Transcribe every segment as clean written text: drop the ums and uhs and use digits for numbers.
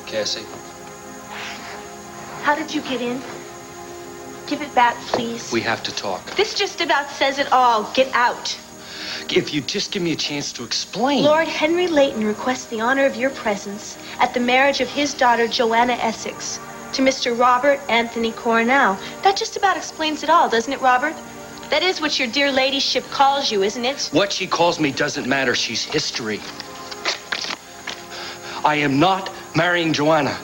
Cassie. How did you get in? Give it back, please. We have to talk. This just about says it all. Get out. If you just give me a chance to explain. Lord Henry Layton requests the honor of your presence at the marriage of his daughter, Joanna Essex, to Mr. Robert Anthony Coronel. That just about explains it all, doesn't it, Robert? That is what your dear ladyship calls you, isn't it? What she calls me doesn't matter. She's history. I am not marrying Joanna.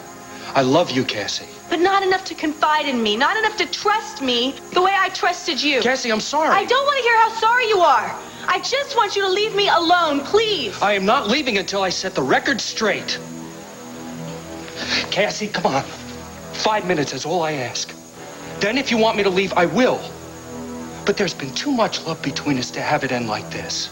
I love you, Cassie. But not enough to confide in me, not enough to trust me the way I trusted you. Cassie, I'm sorry. I don't want to hear how sorry you are. I just want you to leave me alone, please. I am not leaving until I set the record straight. Cassie, come on. 5 minutes is all I ask. Then if you want me to leave, I will. But there's been too much love between us to have it end like this.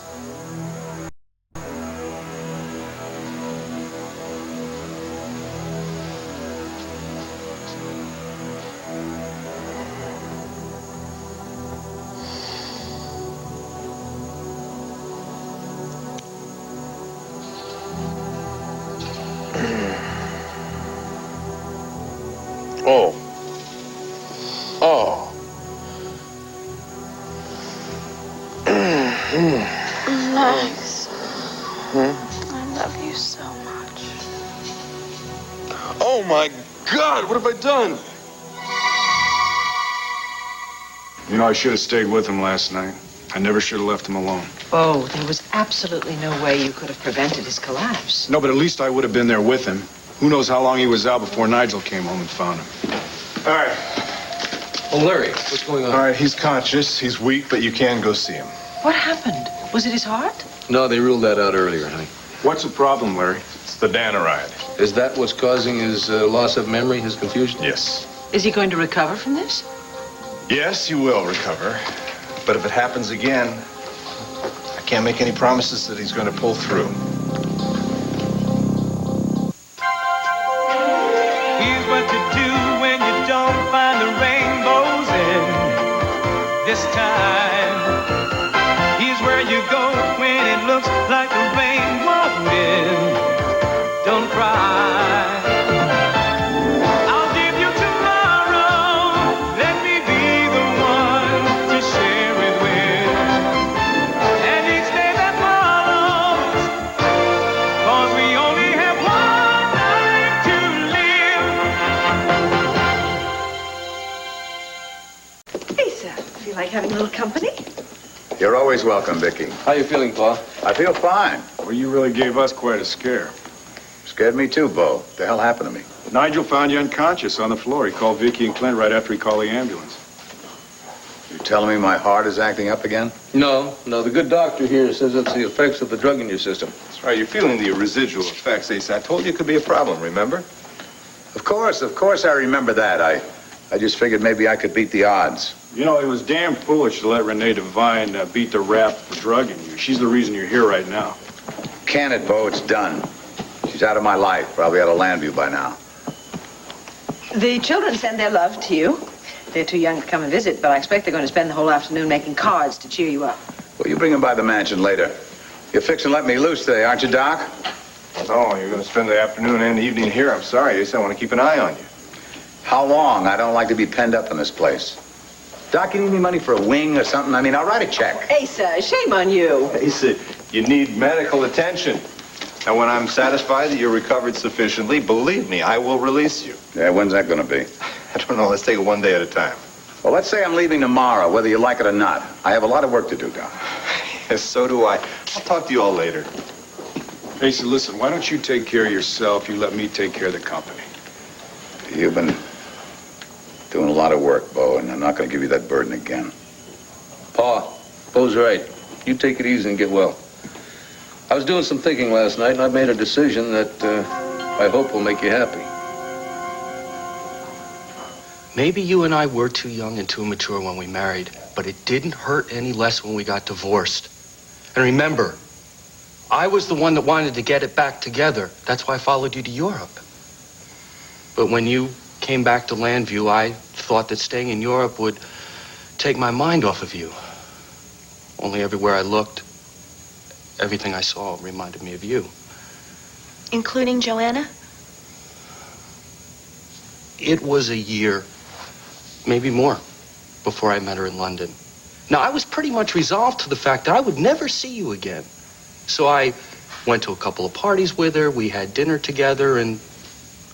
Oh. Oh. Max, I love you so much. Oh, my God, what have I done? You know, I should have stayed with him last night. I never should have left him alone. Oh, there was absolutely no way you could have prevented his collapse. No, but at least I would have been there with him. Who knows how long he was out before Nigel came home and found him. All right. Oh, Larry, what's going on? All right, he's conscious. He's weak, but you can go see him. What happened? Was it his heart? No, they ruled that out earlier, honey. What's the problem, Larry? It's the Danaride. Is that what's causing his loss of memory, his confusion? Yes. Is he going to recover from this? Yes, he will recover. But if it happens again, I can't make any promises that he's going to pull through. Here's what to do when you don't find the rainbows in this time. Here's where you go when it looks like the rain won't end. Don't cry. I'll give you tomorrow. Let me be the one to share it with. And each day that follows, 'cause we only have one life to live. Hey, sir. Feel like having a little company? You're always welcome, Vicky. How you feeling, Pa? I feel fine. Well, you really gave us quite a scare. Scared me too, Bo. What the hell happened to me? Nigel found you unconscious on the floor. He called Vicky and Clint right after he called the ambulance. You telling me my heart is acting up again? No. The good doctor here says it's the effects of the drug in your system. That's right, you're feeling the residual effects, Ace. I told you it could be a problem, remember? Of course I remember that. I just figured maybe I could beat the odds. You know, it was damn foolish to let Renee Devine beat the rap for drugging you. She's the reason you're here right now. Can it, Bo? It's done. She's out of my life. Probably out of Landview by now. The children send their love to you. They're too young to come and visit, but I expect they're going to spend the whole afternoon making cards to cheer you up. Well, you bring them by the mansion later. You're fixing to let me loose today, aren't you, Doc? No, you're going to spend the afternoon and the evening here. I'm sorry, Ace. I want to keep an eye on you. How long? I don't like to be penned up in this place. Doc, you need me money for a wing or something? I mean, I'll write a check. Hey, sir, shame on you. Ace, you need medical attention. And when I'm satisfied that you're recovered sufficiently, believe me, I will release you. Yeah, when's that going to be? I don't know. Let's take it one day at a time. Well, let's say I'm leaving tomorrow, whether you like it or not. I have a lot of work to do, Doc. Yes, so do I. I'll talk to you all later. Asa, listen, why don't you take care of yourself? You let me take care of the company. You've been doing a lot of work, Bo, and I'm not going to give you that burden again. Pa, Bo's right. You take it easy and get well. I was doing some thinking last night, and I made a decision that I hope will make you happy. Maybe you and I were too young and too immature when we married, but it didn't hurt any less when we got divorced. And remember, I was the one that wanted to get it back together. That's why I followed you to Europe. But when you came back to Landview, I thought that staying in Europe would take my mind off of you. Only everywhere I looked, everything I saw reminded me of you. Including Joanna? it was a year, maybe more, before I met her in London. Now, I was pretty much resolved to the fact that I would never see you again. So I went to a couple of parties with her, we had dinner together, and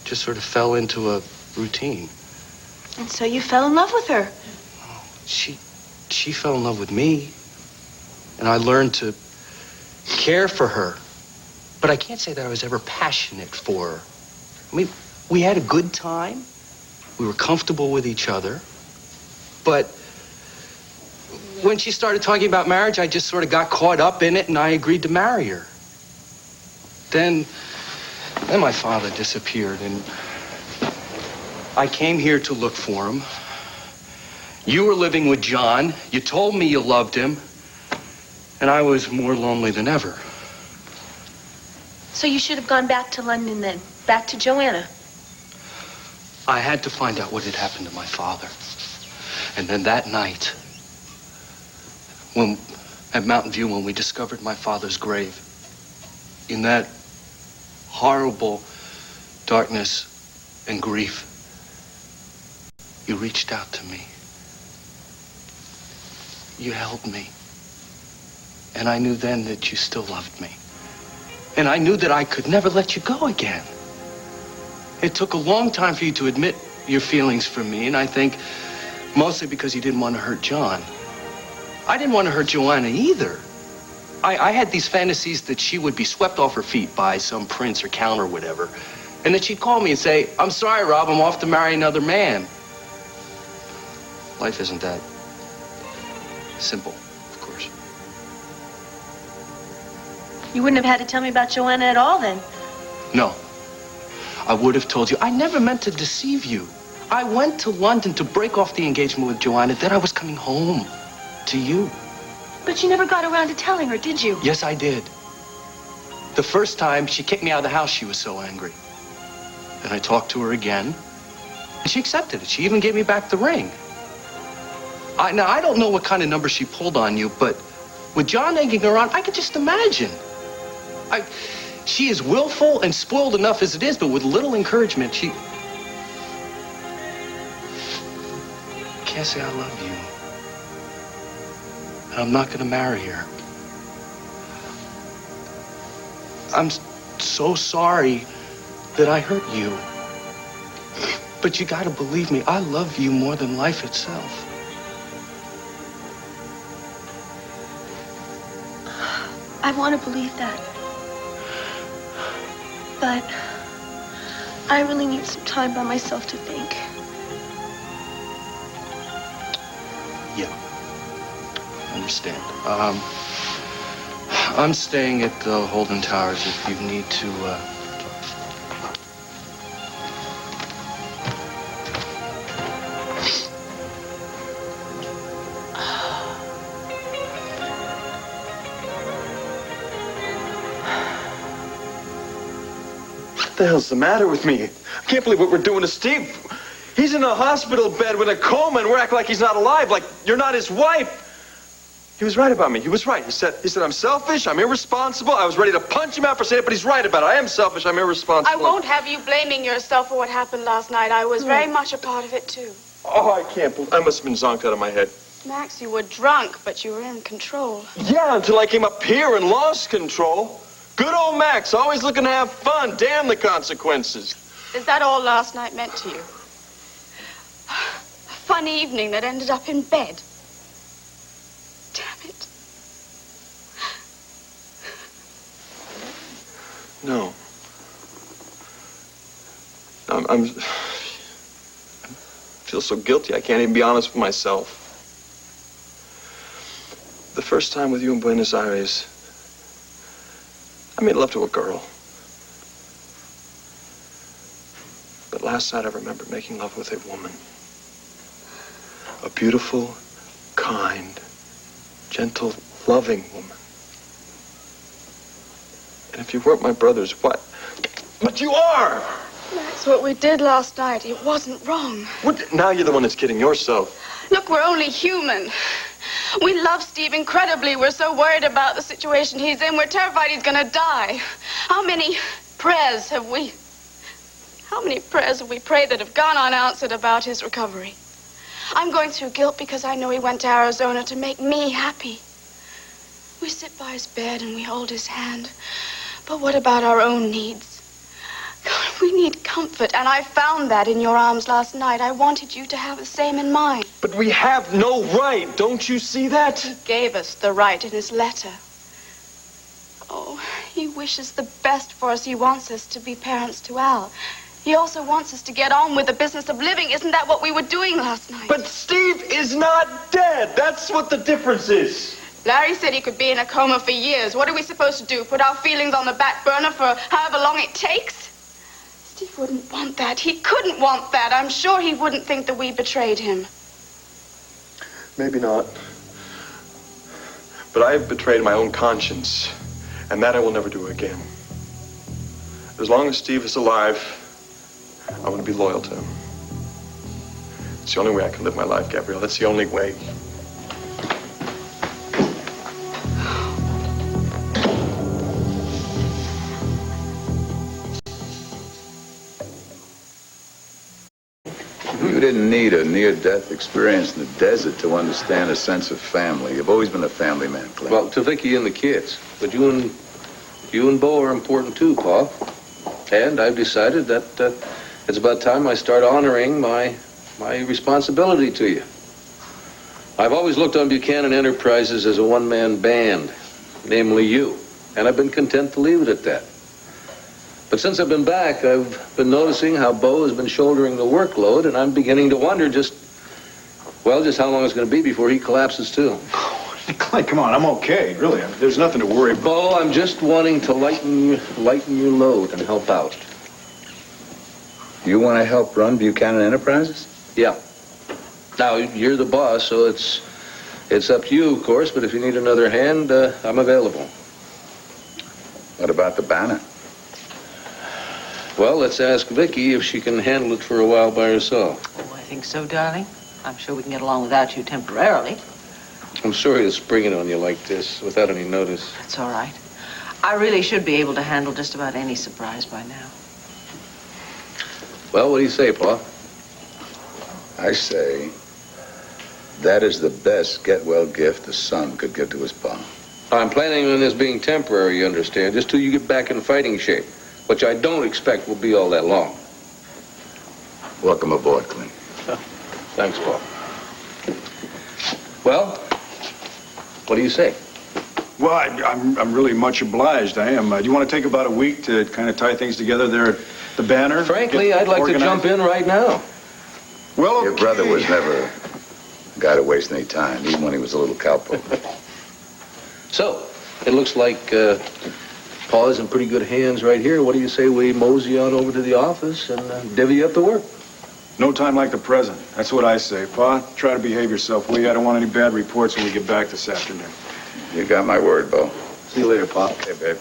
just sort of fell into a routine. And so you fell in love with her. She fell in love with me, and I learned to care for her. But I can't say that I was ever passionate for her. I mean, we had a good time. We were comfortable with each other. But when she started talking about marriage, I just sort of got caught up in it, and I agreed to marry her. Then my father disappeared, and I came here to look for him. You were living with John. You told me you loved him. And I was more lonely than ever. So you should have gone back to London then, back to Joanna. I had to find out what had happened to my father. And then that night, at Mountain View, when we discovered my father's grave, in that horrible darkness and grief, you reached out to me. You held me. And I knew then that you still loved me. And I knew that I could never let you go again. It took a long time for you to admit your feelings for me, and I think mostly because you didn't want to hurt John. I didn't want to hurt Joanna either. I had these fantasies that she would be swept off her feet by some prince or count or whatever, and that she'd call me and say, "I'm sorry, Rob, I'm off to marry another man." Life isn't that simple, of course. You wouldn't have had to tell me about Joanna at all then. No. I would have told you. I never meant to deceive you. I went to London to break off the engagement with Joanna. Then I was coming home to you. But you never got around to telling her, did you? Yes, I did. The first time she kicked me out of the house, she was so angry. And I talked to her again, and she accepted it. She even gave me back the ring. Now, I don't know what kind of number she pulled on you, but with John egging her on, I could just imagine. She is willful and spoiled enough as it is, but with little encouragement, she can't say I love you. And I'm not going to marry her. I'm so sorry that I hurt you. But you got to believe me, I love you more than life itself. I want to believe that. But I really need some time by myself to think. Yeah. I understand. I'm staying at the Holden Towers if you need to, What the hell's the matter with me? I can't believe what we're doing to Steve. He's in a hospital bed with a coma, and we're acting like he's not alive, like you're not his wife. He was right about me. He was right. He said I'm selfish, I'm irresponsible. I was ready to punch him out for saying it, but he's right about it. I am selfish, I'm irresponsible. I won't have you blaming yourself for what happened last night. I was very much a part of it, too. Oh, I can't believe... I must have been zonked out of my head. Max, you were drunk, but you were in control. Yeah, until I came up here and lost control. Good old Max, always looking to have fun. Damn the consequences. Is that all last night meant to you? A fun evening that ended up in bed. Damn it. No. I feel so guilty, I can't even be honest with myself. The first time with you in Buenos Aires, I made love to a girl. But last night I remember making love with a woman. A beautiful, kind, gentle, loving woman. And if you weren't my brothers, what? But you are! Max, what we did last night, it wasn't wrong. What? Now you're the one that's kidding yourself. Look, we're only human. We love Steve incredibly. We're so worried about the situation he's in. We're terrified he's gonna die. How many prayers have we How many prayers have we prayed that have gone unanswered about his recovery? I'm going through guilt because I know he went to Arizona to make me happy. We sit by his bed and we hold his hand. But what about our own needs? God, we need comfort, and I found that in your arms last night. I wanted you to have the same in mine. But we have no right. Don't you see that? He gave us the right in his letter. Oh, he wishes the best for us. He wants us to be parents to Al. He also wants us to get on with the business of living. Isn't that what we were doing last night? But Steve is not dead. That's what the difference is. Larry said he could be in a coma for years. What are we supposed to do? Put our feelings on the back burner for however long it takes? Steve wouldn't want that. He couldn't want that. I'm sure he wouldn't think that we betrayed him. Maybe not. But I have betrayed my own conscience, and that I will never do again. As long as Steve is alive, I want to be loyal to him. It's the only way I can live my life, Gabrielle. That's the only way. You didn't need a near-death experience in the desert to understand a sense of family. You've always been a family man, Clint. Well, to Vicky and the kids. But you and Bo are important too, Pa. And I've decided that it's about time I start honoring my responsibility to you. I've always looked on Buchanan Enterprises as a one-man band, namely you. And I've been content to leave it at that. But since I've been back, I've been noticing how Bo has been shouldering the workload, and I'm beginning to wonder just how long it's going to be before he collapses too. Clint, come on, I'm okay, really. There's nothing to worry about. Bo, I'm just wanting to lighten your load and help out. You want to help run Buchanan Enterprises? Yeah. Now, you're the boss, so it's up to you, of course, but if you need another hand, I'm available. What about the banner? Well, let's ask Vicky if she can handle it for a while by herself. Oh, I think so, darling. I'm sure we can get along without you temporarily. I'm sorry to spring it on you like this without any notice. That's all right. I really should be able to handle just about any surprise by now. Well, what do you say, Pa? I say that is the best get-well gift a son could give to his pa. I'm planning on this being temporary, you understand, just till you get back in fighting shape, which I don't expect will be all that long. Welcome aboard, Clint. Thanks, Pa. Well, what do you say? Well, I'm really much obliged. I am. Do you want to take about a week to kind of tie things together there at the banner? Frankly, I'd like to jump in right now. Well, okay. Your brother was never a guy to waste any time, even when he was a little cowpoke. So, it looks like Pa's in pretty good hands right here. What do you say we mosey on over to the office and divvy up the work? No time like the present. That's what I say. Pa, try to behave yourself, will you? I don't want any bad reports when we get back this afternoon. You got my word, Bo. See you later, Pa. Okay, babe.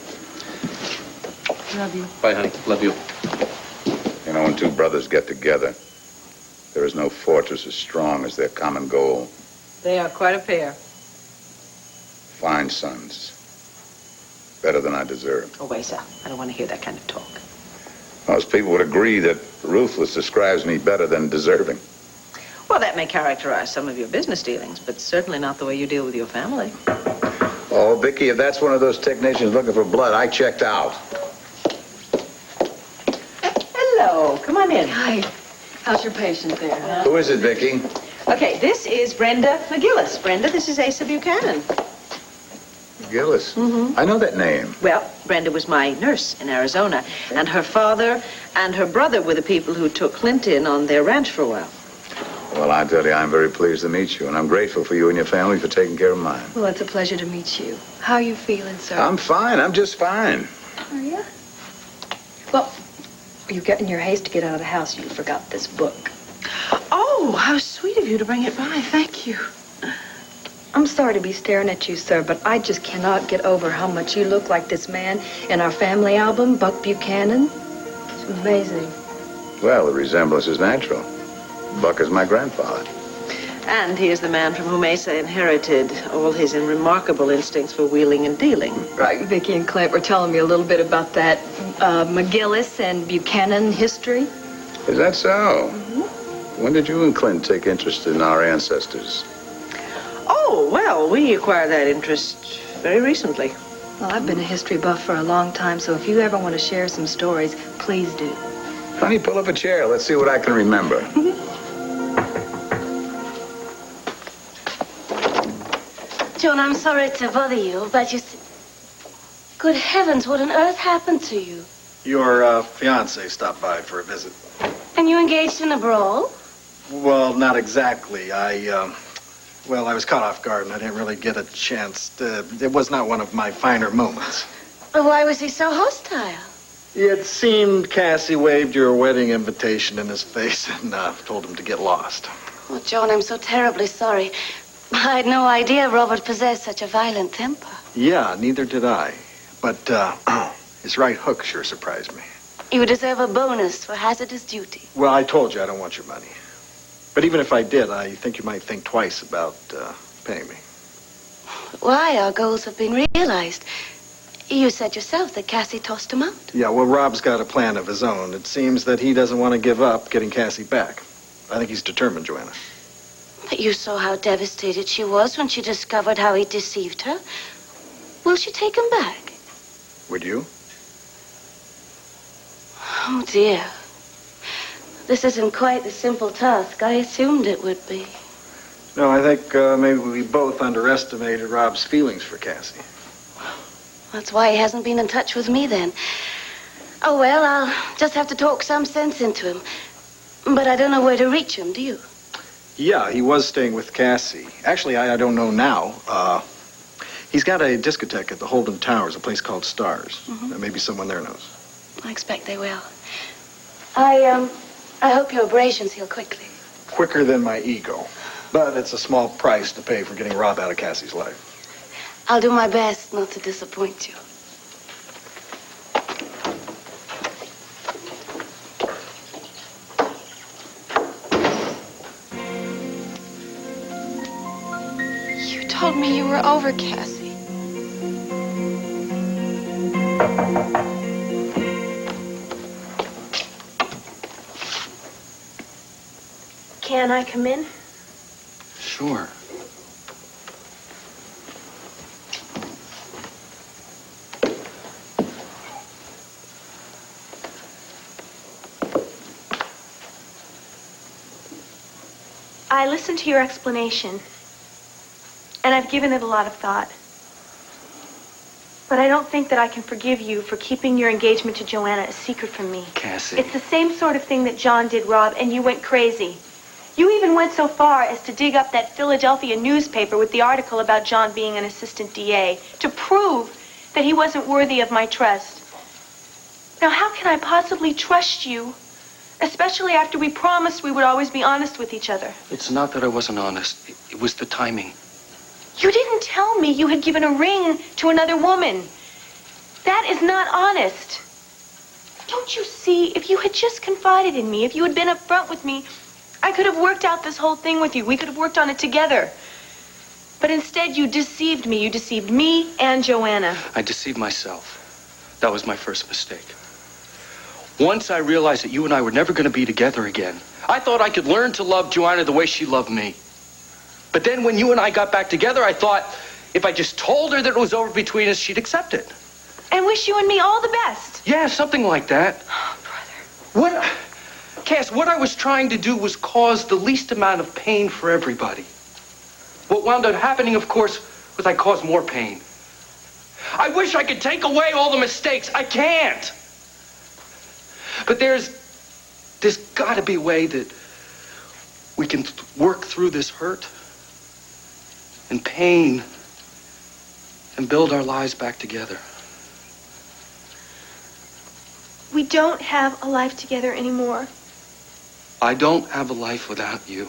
Love you. Bye, honey. Love you. You know, when two brothers get together, there is no fortress as strong as their common goal. They are quite a pair. Fine sons. Better than I deserve. Oh, wait, sir. I don't want to hear that kind of talk. Most people would agree that ruthless describes me better than deserving. Well, that may characterize some of your business dealings, but certainly not the way you deal with your family. Oh, Vicky, if that's one of those technicians looking for blood, I checked out. Hello. Come on in. Hi. How's your patient there? Huh? Who is it, Vicky? Okay, this is Brenda McGillis. Brenda, this is Asa Buchanan. Gillis. I know that name. Well, Brenda was my nurse in Arizona, and her father and her brother were the people who took Clint in on their ranch for a while. Well, I tell you, I'm very pleased to meet you, and I'm grateful for you and your family for taking care of mine. Well, it's a pleasure to meet you. How are you feeling, sir? I'm fine. I'm just fine. Are you? Well, you got in your haste to get out of the house, you forgot this book. Oh, how sweet of you to bring it by. Thank you. I'm sorry to be staring at you, sir, but I just cannot get over how much you look like this man in our family album, Buck Buchanan. It's amazing. Well, the resemblance is natural. Buck is my grandfather. And he is the man from whom Asa inherited all his remarkable instincts for wheeling and dealing. Right, Vicky and Clint were telling me a little bit about that McGillis and Buchanan history. Is that so? When did you and Clint take interest in our ancestors? Oh, well, we acquired that interest very recently. Well, I've been a history buff for a long time, so if you ever want to share some stories, please do. Honey, pull up a chair. Let's see what I can remember. John, I'm sorry to bother you, but you see... Good heavens, what on earth happened to you? Your fiance stopped by for a visit. And you engaged in a brawl? Well, not exactly. I was caught off guard and I didn't really get a chance to... It was not one of my finer moments. Why was he so hostile? It seemed Cassie waved your wedding invitation in his face and told him to get lost. Oh, John, I'm so terribly sorry. I had no idea Robert possessed such a violent temper. Yeah, neither did I. But his right hook sure surprised me. You deserve a bonus for hazardous duty. Well, I told you I don't want your money. But even if I did, I think you might think twice about paying me. Why? Our goals have been realized. You said yourself that Cassie tossed him out. Yeah, well, Rob's got a plan of his own. It seems that he doesn't want to give up getting Cassie back. I think he's determined, Joanna. But you saw how devastated she was when she discovered how he deceived her. Will she take him back? Would you? Oh, dear. This isn't quite the simple task I assumed it would be. No, I think maybe we both underestimated Rob's feelings for Cassie. That's why he hasn't been in touch with me then. Oh, well, I'll just have to talk some sense into him. But I don't know where to reach him, do you? Yeah, he was staying with Cassie. Actually, I don't know now. He's got a discotheque at the Holden Towers, a place called Stars. Maybe someone there knows. I expect they will. I hope your abrasions heal quickly. Quicker than my ego. But it's a small price to pay for getting Rob out of Cassie's life. I'll do my best not to disappoint you. You told me you were over Cassie. Can I come in? Sure. I listened to your explanation, and I've given it a lot of thought. But I don't think that I can forgive you for keeping your engagement to Joanna a secret from me. Cassie. It's the same sort of thing that John did, Rob, and you went crazy. You even went so far as to dig up that Philadelphia newspaper with the article about John being an assistant DA to prove that he wasn't worthy of my trust. Now, how can I possibly trust you, especially after we promised we would always be honest with each other? It's not that I wasn't honest. It was the timing. You didn't tell me you had given a ring to another woman. That is not honest. Don't you see, if you had just confided in me, if you had been upfront with me, I could have worked out this whole thing with you. We could have worked on it together. But instead, you deceived me. You deceived me and Joanna. I deceived myself. That was my first mistake. Once I realized that you and I were never going to be together again, I thought I could learn to love Joanna the way she loved me. But then when you and I got back together, I thought if I just told her that it was over between us, she'd accept it. And wish you and me all the best. Yeah, something like that. Oh, brother. Cass, what I was trying to do was cause the least amount of pain for everybody. What wound up happening, of course, was I caused more pain. I wish I could take away all the mistakes. I can't. But there's got to be a way that we can work through this hurt and pain and build our lives back together. We don't have a life together anymore. I don't have a life without you.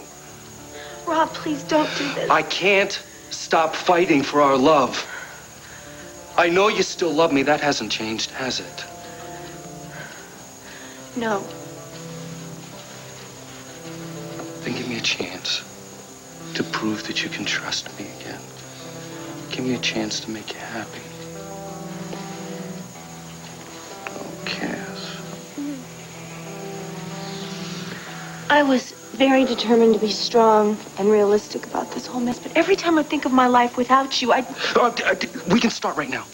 Rob, please don't do this. I can't stop fighting for our love. I know you still love me. That hasn't changed, has it? No. Then give me a chance to prove that you can trust me again. Give me a chance to make you happy. Oh, Cass. I was very determined to be strong and realistic about this whole mess, but every time I think of my life without you, We can start right now.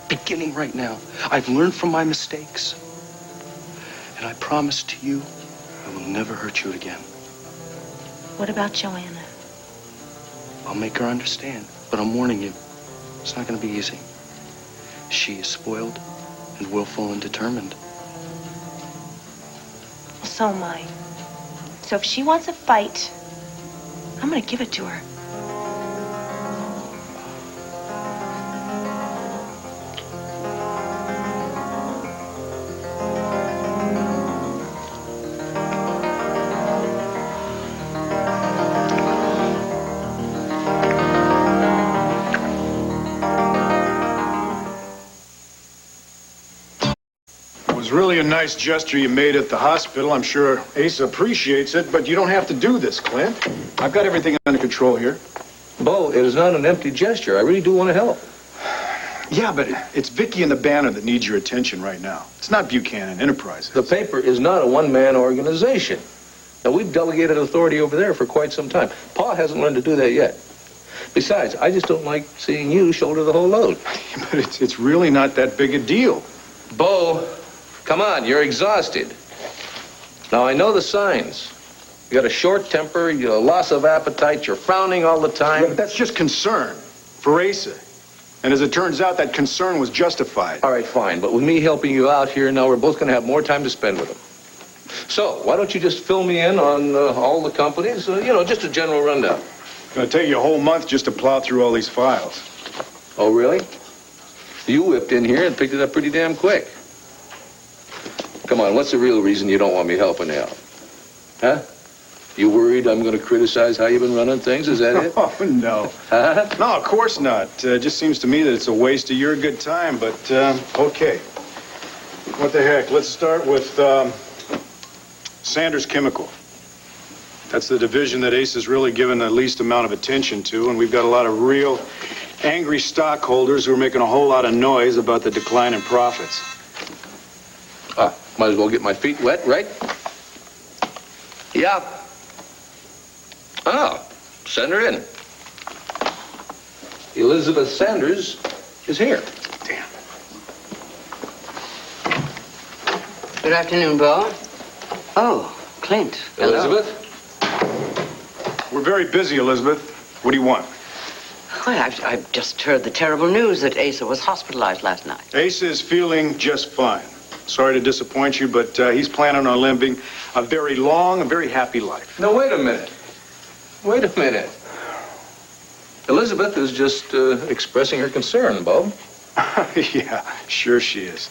Beginning right now. I've learned from my mistakes. And I promise to you, I will never hurt you again. What about Joanna? I'll make her understand, but I'm warning you, it's not going to be easy. She is spoiled and willful and determined. So am I. So if she wants a fight, I'm going to give it to her. It was really a nice gesture you made at the hospital. I'm sure Asa appreciates it, but you don't have to do this, Clint. I've got everything under control here. Bo, it is not an empty gesture. I really do want to help. Yeah, but it's Vicky and the banner that needs your attention right now. It's not Buchanan Enterprises. The paper is not a one-man organization. Now, we've delegated authority over there for quite some time. Pa hasn't learned to do that yet. Besides, I just don't like seeing you shoulder the whole load. But it's really not that big a deal. Bo, come on, you're exhausted. Now, I know the signs. You got a short temper, you got a loss of appetite, you're frowning all the time. Yeah, but that's just concern for Asa. And as it turns out, that concern was justified. All right, fine. But with me helping you out here now, we're both going to have more time to spend with him. So, why don't you just fill me in on all the companies? Just a general rundown. It's going to take you a whole month just to plow through all these files. Oh, really? You whipped in here and picked it up pretty damn quick. Come on, what's the real reason you don't want me helping out? Huh? You worried I'm going to criticize how you've been running things? Is that it? Oh, no. Huh? No, of course not. It just seems to me that it's a waste of your good time, but, okay. What the heck? Let's start with, Sanders Chemical. That's the division that Ace has really given the least amount of attention to, and we've got a lot of real angry stockholders who are making a whole lot of noise about the decline in profits. Might as well get my feet wet, right? Yeah. Oh, send her in. Elizabeth Sanders is here. Damn. Good afternoon, Bo. Oh, Clint. Hello. Elizabeth? We're very busy, Elizabeth. What do you want? Well, I've just heard the terrible news that Asa was hospitalized last night. Asa is feeling just fine. Sorry to disappoint you, but he's planning on living a very long and very happy life. No, wait a minute. Wait a minute. Elizabeth is just expressing her concern, Bo. Yeah, sure she is.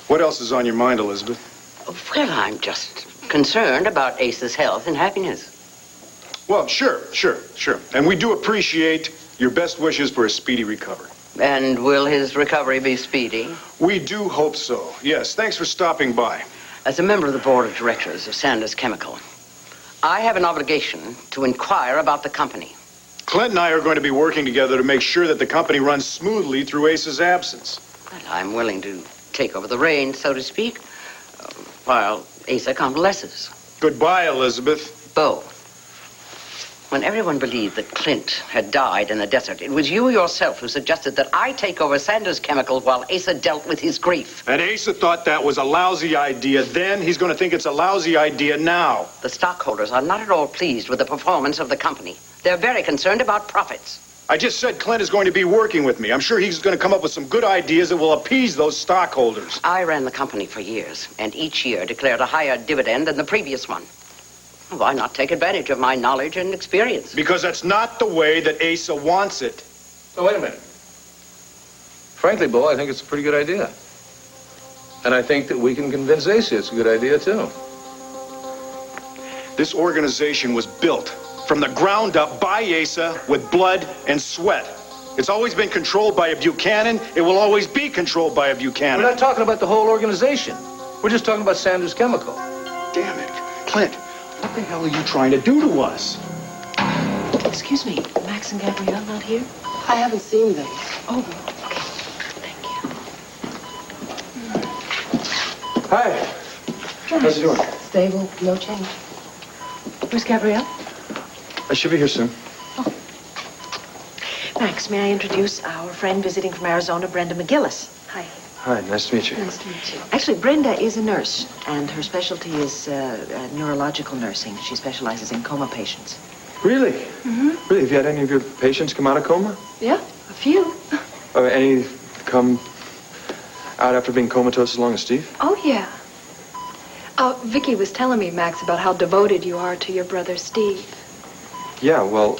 What else is on your mind, Elizabeth? Well, I'm just concerned about Asa's health and happiness. Well, sure. And we do appreciate your best wishes for a speedy recovery. And will his recovery be speedy? We do hope so. Yes, thanks for stopping by. As a member of the board of directors of Sanders Chemical, I have an obligation to inquire about the company. Clint and I are going to be working together to make sure that the company runs smoothly through Asa's absence. Well, I'm willing to take over the reins, so to speak, while Asa convalesces. Goodbye, Elizabeth. Bo, when everyone believed that Clint had died in the desert, it was you yourself who suggested that I take over Sanders Chemical while Asa dealt with his grief. And Asa thought that was a lousy idea then. He's going to think it's a lousy idea now. The stockholders are not at all pleased with the performance of the company. They're very concerned about profits. I just said Clint is going to be working with me. I'm sure he's going to come up with some good ideas that will appease those stockholders. I ran the company for years, and each year declared a higher dividend than the previous one. Why not take advantage of my knowledge and experience? Because that's not the way that Asa wants it. Oh, wait a minute. Frankly, Bo, I think it's a pretty good idea. And I think that we can convince Asa it's a good idea, too. This organization was built from the ground up by Asa with blood and sweat. It's always been controlled by a Buchanan. It will always be controlled by a Buchanan. We're not talking about the whole organization. We're just talking about Sanders Chemical. Damn it. Clint, what the hell are you trying to do to us? Excuse me, Max and Gabrielle not here? I haven't seen them. Oh, okay. Thank you. Hi. How's it doing? Stable, no change. Where's Gabrielle? I should be here soon. Max, may I introduce our friend visiting from Arizona, Brenda McGillis. Hi. Hi, nice to meet you. Nice to meet you. Actually, Brenda is a nurse, and her specialty is neurological nursing. She specializes in coma patients. Really? Really? Have you had any of your patients come out of coma? Yeah, a few. Any come out after being comatose as long as Steve? Oh, yeah. Vicky was telling me, Max, about how devoted you are to your brother Steve. Yeah, well,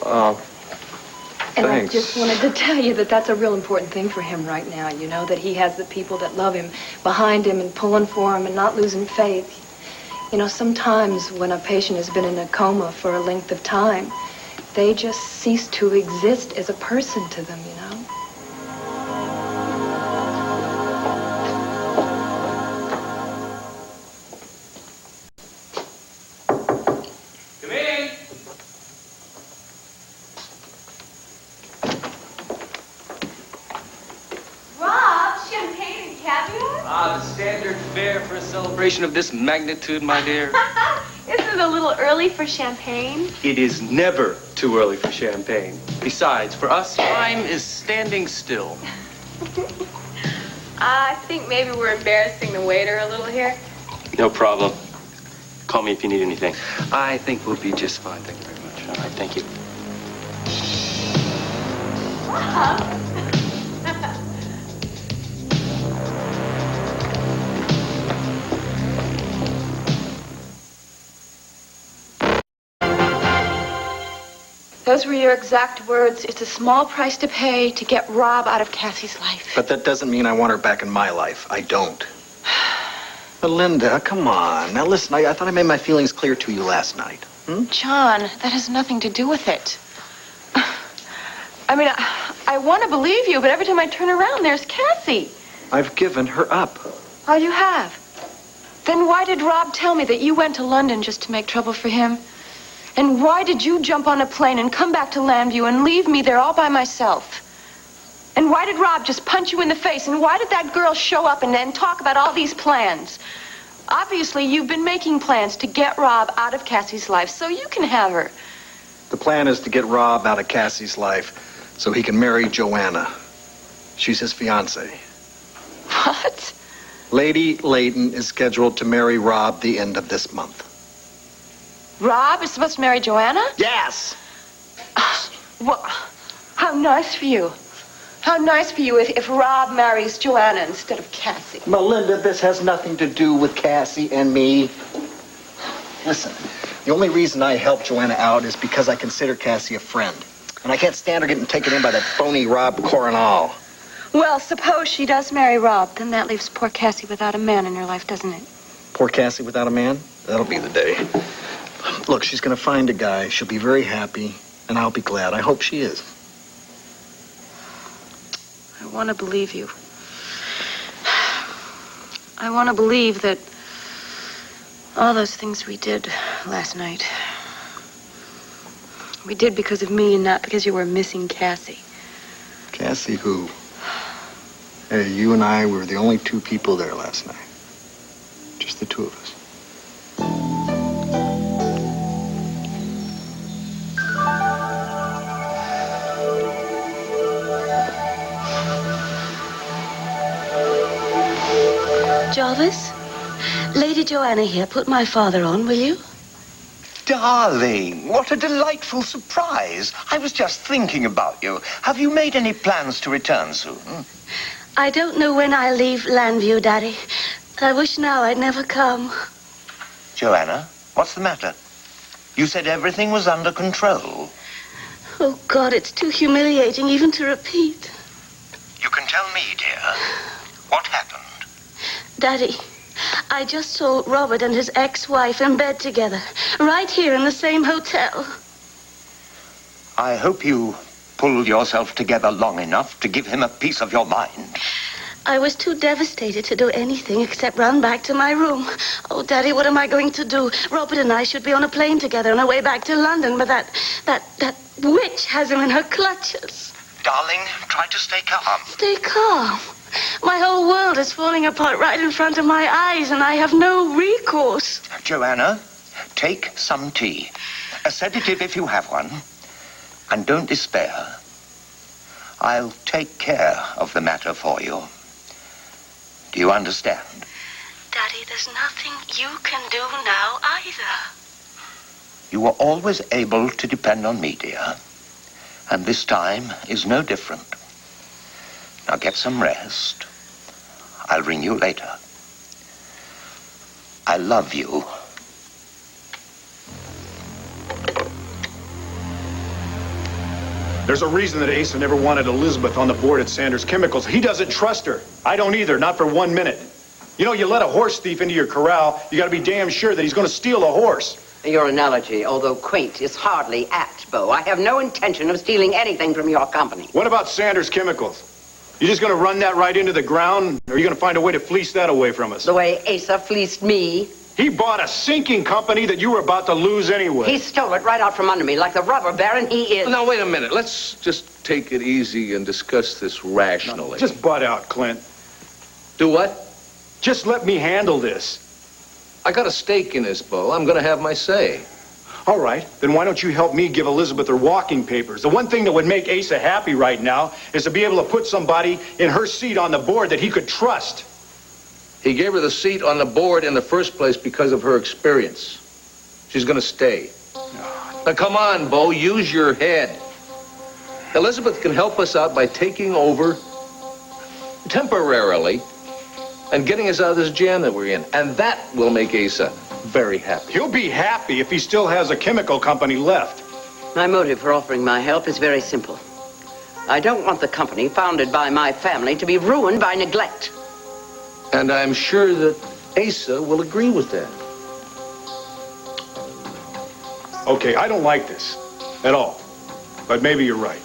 And thanks. I just wanted to tell you that that's a real important thing for him right now, you know, that he has the people that love him behind him and pulling for him and not losing faith. You know, sometimes when a patient has been in a coma for a length of time, they just cease to exist as a person to them, you know? Come in. Rob, champagne and caviar? The standard fare for a celebration of this magnitude, my dear. Isn't it a little early for champagne? It is never too early for champagne. Besides, for us, time is standing still. I think maybe we're embarrassing the waiter a little here. No problem. Call me if you need anything. I think we'll be just fine. Thank you very much. All right, thank you. Those were your exact words. It's a small price to pay to get Rob out of Cassie's life. But that doesn't mean I want her back in my life. I don't. But Linda, come on. Now listen, I thought I made my feelings clear to you last night. John, that has nothing to do with it. I mean, I want to believe you, but every time I turn around, there's Cassie. I've given her up. Oh, you have? Then why did Rob tell me that you went to London just to make trouble for him? And why did you jump on a plane and come back to Lambview and leave me there all by myself? And why did Rob just punch you in the face? And why did that girl show up and then talk about all these plans? Obviously, you've been making plans to get Rob out of Cassie's life so you can have her. The plan is to get Rob out of Cassie's life so he can marry Joanna. She's his fiancée. What? Lady Layton is scheduled to marry Rob the end of this month. Rob is supposed to marry Joanna? Yes. Well, how nice for you. How nice for you if Rob marries Joanna instead of Cassie. Melinda, this has nothing to do with Cassie and me. Listen, the only reason I helped Joanna out is because I consider Cassie a friend. And I can't stand her getting taken in by that phony Rob Coronel. Well, suppose she does marry Rob, then that leaves poor Cassie without a man in her life, doesn't it? Poor Cassie without a man? That'll be the day. Look, she's going to find a guy. She'll be very happy, and I'll be glad. I hope she is. I want to believe you. I want to believe that all those things we did last night, we did because of me and not because you were missing Cassie. Cassie who? Hey, you and I were the only two people there last night. Just the two of us. Jarvis, Lady Joanna here. Put my father on, will you? Darling, what a delightful surprise. I was just thinking about you. Have you made any plans to return soon? I don't know when I leave Lambview, Daddy. I wish now I'd never come. Joanna, what's the matter? You said everything was under control. Oh, God, it's too humiliating even to repeat. You can tell me, dear. What happened? Daddy, I just saw Robert and his ex-wife in bed together, right here in the same hotel. I hope you pulled yourself together long enough to give him a piece of your mind. I was too devastated to do anything except run back to my room. Oh, Daddy, what am I going to do? Robert and I should be on a plane together on our way back to London, but that witch has him in her clutches. Darling, try to stay calm. Stay calm. My whole world is falling apart right in front of my eyes, and I have no recourse. Joanna, take some tea. A sedative if you have one. And don't despair. I'll take care of the matter for you. Do you understand? Daddy, there's nothing you can do now either. You were always able to depend on me, dear. And this time is no different. Now get some rest. I'll ring you later. I love you. There's a reason that Asa never wanted Elizabeth on the board at Sanders Chemicals. He doesn't trust her. I don't either, not for 1 minute. You know, you let a horse thief into your corral, you gotta be damn sure that he's gonna steal a horse. Your analogy, although quaint, is hardly apt, Bo. I have no intention of stealing anything from your company. What about Sanders Chemicals? You just gonna run that right into the ground, or are you gonna find a way to fleece that away from us? The way Asa fleeced me? He bought a sinking company that you were about to lose anyway. He stole it right out from under me, like the robber baron he is. Now, wait a minute. Let's just take it easy and discuss this rationally. Just butt out, Clint. Do what? Just let me handle this. I got a stake in this, Bo. I'm gonna have my say. All right, then why don't you help me give Elizabeth her walking papers? The one thing that would make Asa happy right now is to be able to put somebody in her seat on the board that he could trust. He gave her the seat on the board in the first place because of her experience. She's gonna stay. Now, come on, Bo, use your head. Elizabeth can help us out by taking over temporarily and getting us out of this jam that we're in. And that will make Asa very happy. He'll be happy if he still has a chemical company left. My motive for offering my help is very simple. I don't want the company founded by my family to be ruined by neglect. And I'm sure that Asa will agree with that. Okay, I don't like this at all, but maybe you're right.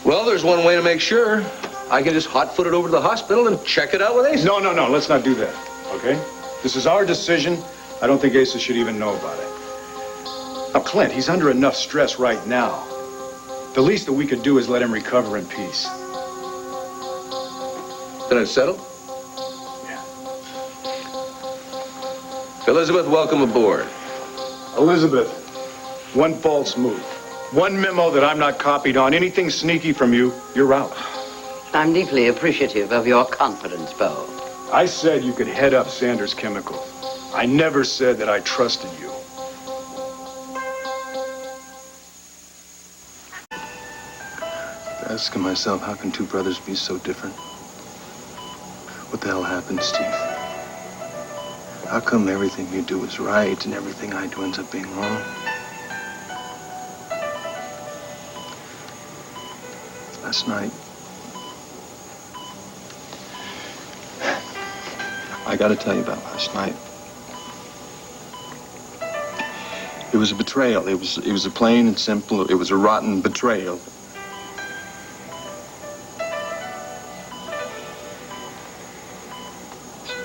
Well, there's one way to make sure. I can just hot-foot it over to the hospital and check it out with Asa. No, let's not do that, okay? This is our decision. I don't think Asa should even know about it. Now, Clint, he's under enough stress right now. The least that we could do is let him recover in peace. Then it's settled? Elizabeth, welcome aboard. Elizabeth, one false move. One memo that I'm not copied on. Anything sneaky from you, you're out. I'm deeply appreciative of your confidence, Bo. I said you could head up Sanders Chemicals. I never said that I trusted you. Asking myself, how can two brothers be so different? What the hell happened, Steve? How come everything you do is right and everything I do ends up being wrong? Last night, I gotta tell you about last night. It was a betrayal. It was a plain and simple, it was a rotten betrayal.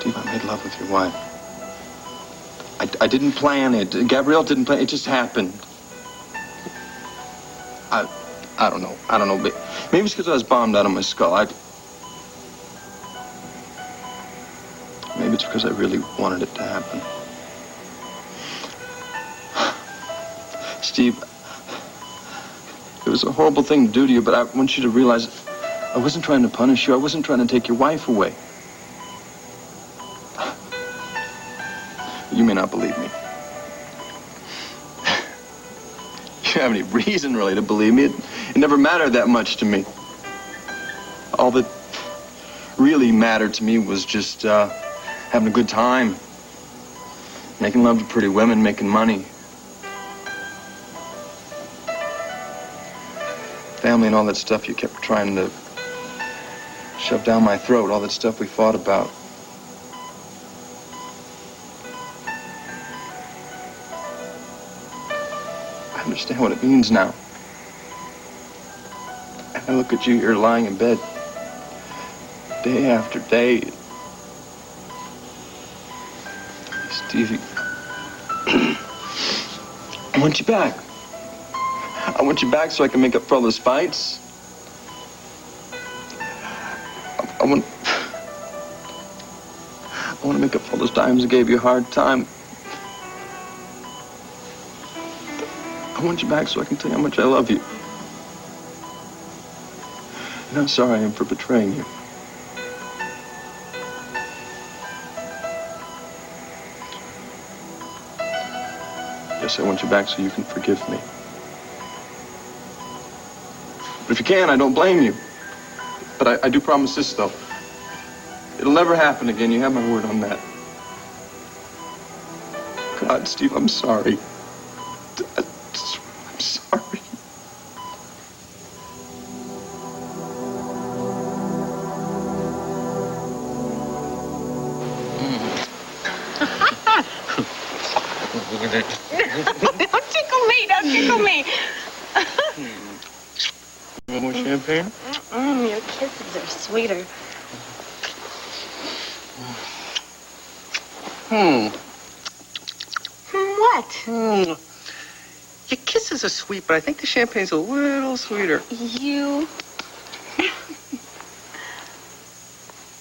Steve, I made love with your wife. I didn't plan it. Gabrielle didn't plan it. It just happened. I don't know. I don't know. Maybe it's because I was bombed out of my skull. Maybe it's because I really wanted it to happen. Steve, it was a horrible thing to do to you, but I want you to realize I wasn't trying to punish you. I wasn't trying to take your wife away. You may not believe me. You don't have any reason, really, to believe me. It never mattered that much to me. All that really mattered to me was just having a good time. Making love to pretty women, making money. Family and all that stuff you kept trying to shove down my throat, all that stuff we fought about. I understand what it means now. And I look at you, you're lying in bed day after day. Stevie, I want you back. I want you back so I can make up for all those fights. I want to make up for all those times I gave you a hard time. I want you back so I can tell you how much I love you. And how sorry I am for betraying you. Yes, I want you back so you can forgive me. But if you can, I don't blame you. But I do promise this, though. It'll never happen again. You have my word on that. God, Steve, I'm sorry. I'm sorry. Don't tickle me. Don't tickle me. Want more champagne? Your kisses are sweeter. What? Your kisses are sweet, but I think the champagne's a little sweeter. You.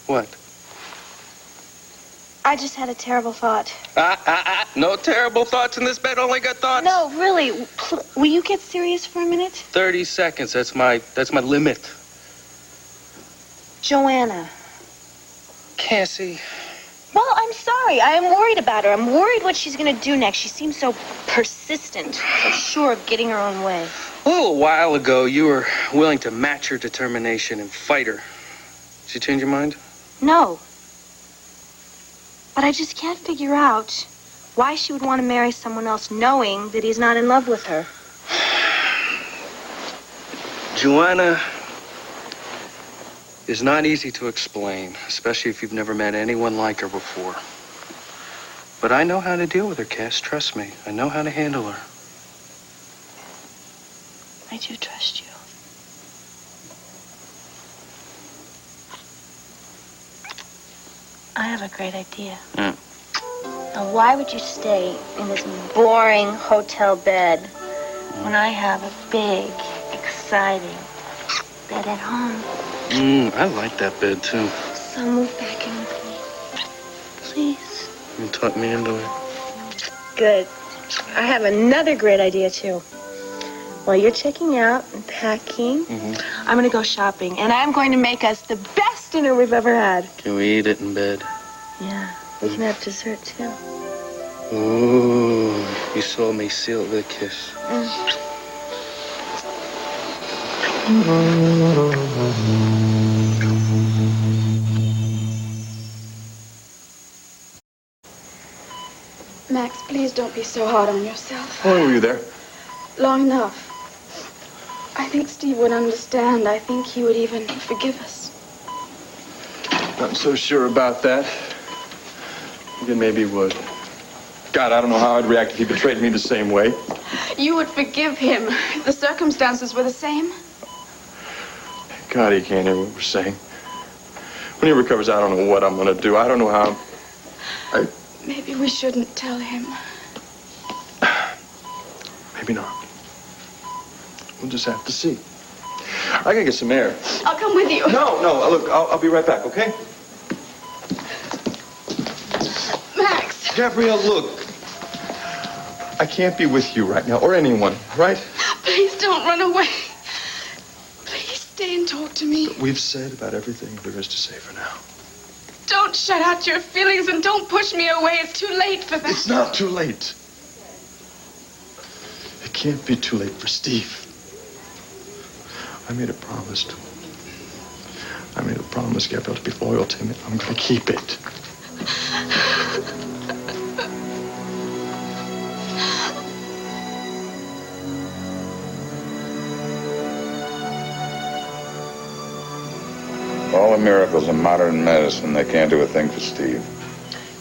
What? I just had a terrible thought. No terrible thoughts in this bed, only good thoughts. No, really. Will you get serious for a minute? 30 seconds, that's my limit. Joanna. Cassie. Well, I'm sorry. I am worried about her. I'm worried what she's going to do next. She seems so persistent, so sure of getting her own way. A little while ago, you were willing to match her determination and fight her. Did you change your mind? No. But I just can't figure out why she would want to marry someone else knowing that he's not in love with her. Joanna is not easy to explain, especially if you've never met anyone like her before. But I know how to deal with her, Cass. Trust me. I know how to handle her. I do trust you. I have a great idea. Now, why would you stay in this boring hotel bed when I have a big, exciting bed at home? I like that bed, too. So move back in with me. Please. You tuck me into it. Good. I have another great idea, too. While you're checking out and packing, I'm going to go shopping, and I'm going to make us the best dinner we've ever had. Can we eat it in bed? Yeah, we can have dessert, too. Ooh, you saw me seal the kiss. Max, please don't be so hard on yourself. How long were you there? Long enough. I think Steve would understand. I think he would even forgive us. Not so sure about that. Again, maybe he would. God, I don't know how I'd react if he betrayed me the same way. You would forgive him if the circumstances were the same? God, he can't hear what we're saying. When he recovers, I don't know what I'm going to do. I don't know how. Maybe we shouldn't tell him. Maybe not. We'll just have to see. I gotta get some air. I'll come with you. No, look, I'll be right back, okay? Max! Gabrielle, look. I can't be with you right now, or anyone, right? Please don't run away. Please stay and talk to me. We've said about everything there is to say for now. Don't shut out your feelings and don't push me away. It's too late for that. It's not too late. It can't be too late for Steve. I made a promise to him. I made a promise, Gabrielle, to be loyal to him, and I'm going to keep it. All the miracles of modern medicine, they can't do a thing for Steve.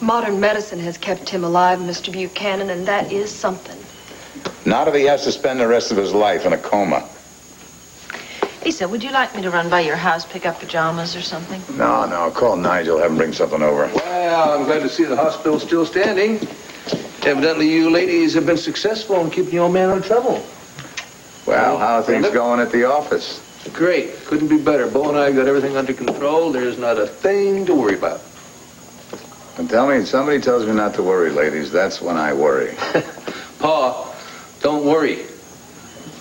Modern medicine has kept him alive, Mr. Buchanan, and that is something. Not if he has to spend the rest of his life in a coma. Lisa, would you like me to run by your house, pick up pajamas or something? No. Call Nigel, have him bring something over. Well, I'm glad to see the hospital still standing. Evidently, you ladies have been successful in keeping the old man out of trouble. Well, how are things going at the office? Great. Couldn't be better. Bo and I got everything under control. There's not a thing to worry about. And tell me, somebody tells me not to worry, ladies. That's when I worry. Pa, don't worry.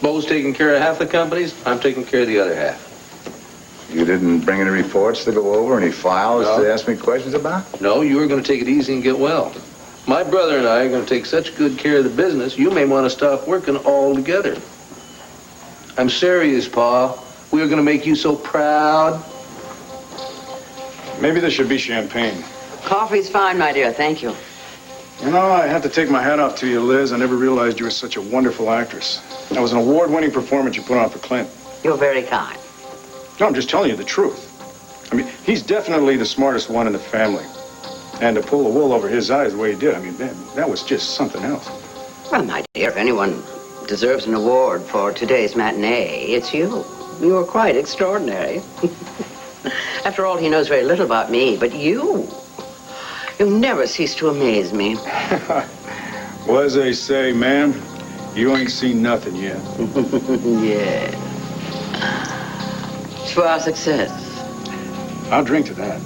Bo's taking care of half the companies. I'm taking care of the other half. You didn't bring any reports to go over, any files No. to ask me questions about? No, you were going to take it easy and get well. My brother and I are going to take such good care of the business, you may want to stop working altogether. I'm serious, Pa. We are going to make you so proud. Maybe there should be champagne. Coffee's fine, my dear. Thank you. You know, I have to take my hat off to you, Liz. I never realized you were such a wonderful actress. That was an award-winning performance you put on for Clint. You're very kind. No, I'm just telling you the truth. I mean, he's definitely the smartest one in the family. And to pull the wool over his eyes the way he did, I mean, that was just something else. Well, my dear, if anyone deserves an award for today's matinee, it's you. You were quite extraordinary. After all, he knows very little about me, but you never cease to amaze me. Well, as they say, man, you ain't seen nothing yet. Yeah. It's for our success. I'll drink to that.